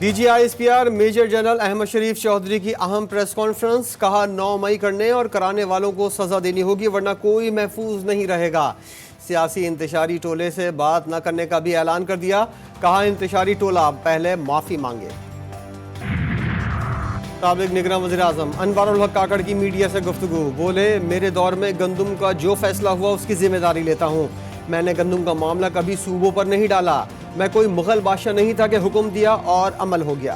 DGISPR major general Ahmad शरीफ चौधरी की अहम press conference. कहा 9 मई करने और कराने वालों को सजा देनी होगी वरना कोई महफूज नहीं रहेगा। सियासी इंतशारी टोले से बात न करने का भी ऐलान कर दिया। कहा इंतशारी टोला पहले माफी मांगे। साबिक निगरान वज़ीर-ए-आज़म अनवारुल हक काकड़ की मीडिया से गुफ्तगू। बोले मेरे दौर में गंदुम का जो फैसला हुआ उसकी जिम्मेदारी लेता हूँ। मैंने गंदुम का मामला कभी सूबों पर नहीं डाला। मैं कोई मुगल बादशाह नहीं था कि हुक्म दिया और अमल हो गया।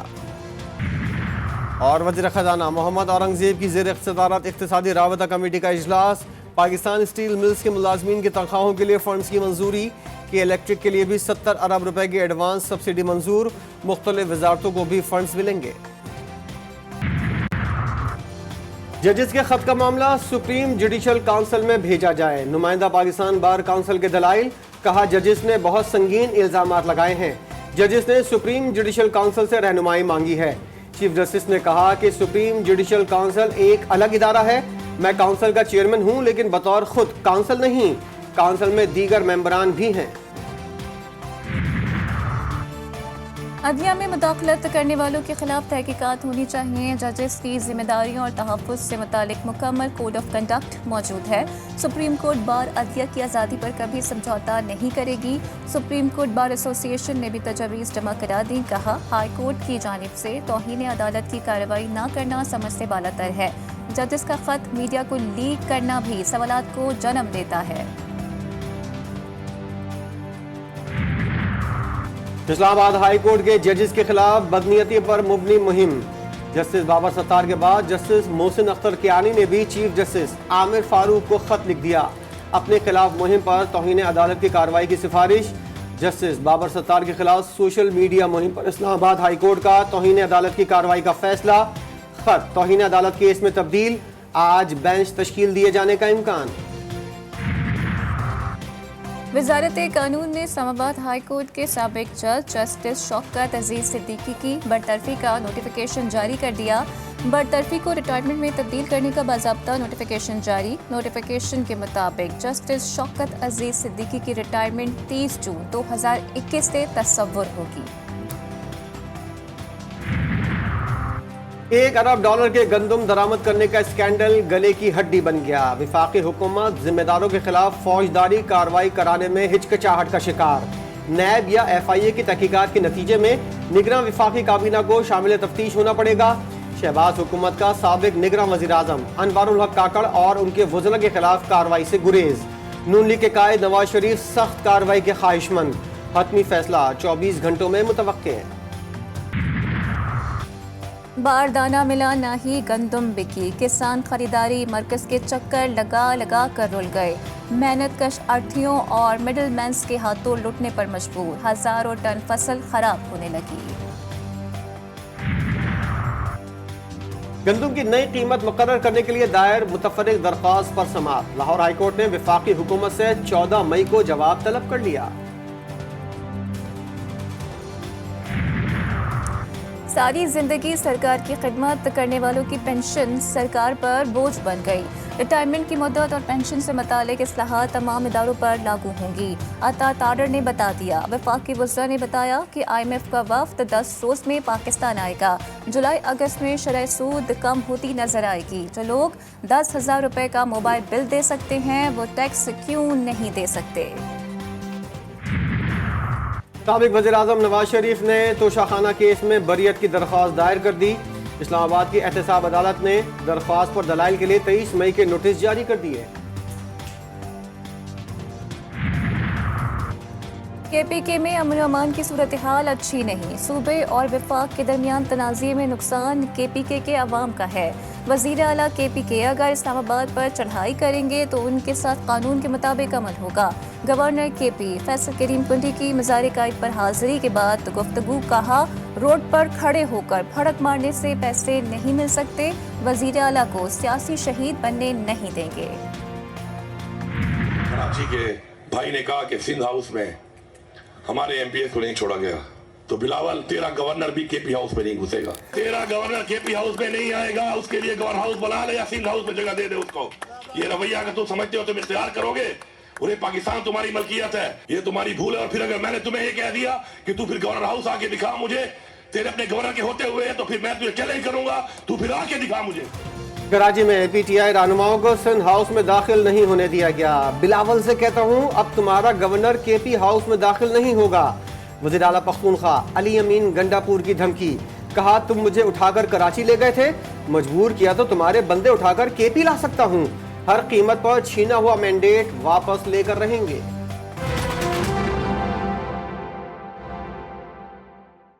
और वज़ीर ख़जाना मोहम्मद औरंगज़ेब की ज़ेर इख्तियारत इक़्तिसादी राबता कमेटी का इजलास। पाकिस्तान स्टील मिल्स के मुलाजमीन की तनख्वाहों के लिए फ़ंड्स की मंजूरी। कि इलेक्ट्रिक के लिए भी 70 अरब रुपए की एडवांस सब्सिडी मंजूर। मुख्तलिफ वजारतों को भी फंड्स मिलेंगे। जजेस के खत का मामला सुप्रीम जुडिशल काउंसिल में भेजा जाए। नुमाइंदा पाकिस्तान बार काउंसिल के दलाइल। कहा जजेस ने बहुत संगीन इल्जामात लगाए हैं। जजेस ने सुप्रीम जुडिशल काउंसिल से रहनुमाई मांगी है। चीफ जस्टिस ने कहा कि सुप्रीम जुडिशल काउंसिल एक अलग इदारा है। मैं काउंसिल का चेयरमैन हूं लेकिन बतौर खुद काउंसिल नहीं। काउंसिल में दीगर मेंबरान भी हैं। अदलिया में मुदाखलत करने वालों के खिलाफ तहकीकात होनी चाहिए। जजेस की जिम्मेदारियों और तहफ़्फ़ुज़ से मुतालिक मुकम्मल कोड ऑफ कंडक्ट मौजूद है। सुप्रीम कोर्ट बार अदलिया की आज़ादी पर कभी समझौता नहीं करेगी। सुप्रीम कोर्ट बार एसोसिएशन ने भी तजवीज़ जमा करा दी। कहा हाई कोर्ट की जानिब से तौहीन अदालत की कार्रवाई न करना समझ से बालातर है। जजेस का खत मीडिया को लीक करना भी सवालात को जन्म देता है। इस्लामाबाद हाई कोर्ट के जजेस के खिलाफ बदनीयती पर मुबनी मुहिम। जस्टिस बाबर सत्तार के बाद जस्टिस मोहसिन अख्तर कियानी ने भी चीफ जस्टिस आमिर फारूक को खत लिख दिया। अपने खिलाफ मुहिम पर तौहीन अदालत की कार्रवाई की सिफारिश। जस्टिस बाबर सत्तार के खिलाफ सोशल मीडिया मुहिम पर इस्लामाबाद हाई कोर्ट का तौहीन अदालत की कार्रवाई का फैसला। खत तौहीन अदालत केस में तब्दील। आज बेंच तश्कील दिए जाने का इम्कान। वज़ारत कानून ने इस्लामाबाद हाई कोर्ट के साबिक जज जस्टिस शौकत अजीज सिद्दीकी की बरतरफी का नोटिफिकेशन जारी कर दिया। बरतरफी को रिटायरमेंट में तब्दील करने का बाज़ाब्ता नोटिफिकेशन जारी। नोटिफिकेशन के मुताबिक जस्टिस शौकत अजीज सिद्दीकी की रिटायरमेंट 30 जून 2021 से तस्वुर होगी। $1 अरब के गंदम दरामद करने का स्कैंडल गले की हड्डी बन गया। विफाकी हुकूमत जिम्मेदारों के खिलाफ फौजदारी कार्रवाई कराने में हिचकिचाहट का शिकार। नैब या FIA की तहकीकात के नतीजे में निगरान विफाकी काबीना को शामिल तफ्तीश होना पड़ेगा। शहबाज हुकूमत का साबिक निगरान वज़ीर-ए-आज़म अनवारुल हक काकड़ और उनके वज़रा के खिलाफ कार्रवाई से गुरेज। नून लीग के कायद नवाज शरीफ सख्त कार्रवाई के ख्वाहिशमंद। हतमी फैसला 24 घंटों में मुतवक्के है। बारदाना मिला ना ही गंदम बिकी। किसान खरीदारी मरकज के चक्कर लगा लगा कर रुल गए। मेहनत कश आढ़तियों और मिडल मैन्स के हाथों लुटने पर मजबूर। हजारों टन फसल खराब होने लगी। गंदम की नई कीमत मुकर्रर करने के लिए दायर मुतफर्रिक दरख्वास्त पर समाअत। लाहौर हाई कोर्ट ने विफाकी हुकूमत से 14 मई को जवाब तलब कर लिया। सारी जिंदगी सरकार की खिदमत करने वालों की पेंशन सरकार पर बोझ बन गई। रिटायरमेंट की मुद्दत और पेंशन से मुतालिक इस्लाहात तमाम इदारों पर लागू होंगी। अता ताडर ने बता दिया। वफाकी वज़रा ने बताया कि IMF का वफ्द 10 रोज में पाकिस्तान आएगा। जुलाई अगस्त में शरह सूद कम होती नजर आएगी। जो लोग 10,000 रुपए का मोबाइल बिल दे सकते हैं वो टैक्स क्यों नहीं दे सकते। साबिक वज़ीर-ए-आज़म नवाज शरीफ ने तोशाखाना केस में बरियत की दरख्वास्त दायर कर दी। इस्लामाबाद की एहतसाब अदालत ने दरख्वास्त पर दलाइल के लिए 23 मई के नोटिस जारी कर दिए। KPK में अमन अमान की सूरत हाल अच्छी नहीं। सूबे और विफाक के दरमियान तनाज़े में नुकसान KPK के अवाम का है। वज़ीर आला KPK अगर इस्लामाबाद पर चढ़ाई करेंगे तो उनके साथ कानून के मुताबिक अमल होगा। गवर्नर KP फैसल करीम कुंडी की मज़ार कायद पर हाजिरी के बाद गुफ्तगू। कहा रोड पर खड़े होकर भड़क मारने से पैसे नहीं मिल सकते। वज़ीर आला को सियासी शहीद बनने नहीं देंगे। कराची के भाई ने कहा कि सिंध हाउस में हमारे MPS को नहीं छोड़ा गया तो बिलावल तेरा गवर्नर भी KP हाउस में नहीं घुसेगा। तेरा गवर्नर KP हाउस में नहीं आएगा। उसके लिए गवर्नर हाउस बना ले या सिंध हाउस में जगह दे दे उसको। ये रवैया अगर तुम समझते हो तुम इख्तियार करोगे। उन्हें पाकिस्तान तुम्हारी मलकियत है, ये तुम्हारी भूल है। और फिर अगर मैंने तुम्हें ये कह दिया कि तू फिर गवर्नर हाउस आके दिखा मुझे तेरे अपने गवर्नर के होते हुए तो फिर मैं तुझे चैलेंज करूंगा, तू फिर आके दिखा मुझे। कराची में पीटीआई रहनुमाओं को सिंध हाउस में दाखिल नहीं होने दिया गया। बिलावल से कहता हूं अब तुम्हारा गवर्नर केपी हाउस में दाखिल नहीं होगा। वज़ीर आला पख्तूनख्वा अली अमीन गंडापुर की धमकी, कहा तुम मुझे उठाकर कराची ले गए थे, मजबूर किया तो तुम्हारे बंदे उठाकर केपी ला सकता हूं। हर कीमत पर छीना हुआ मैंडेट वापस लेकर रहेंगे।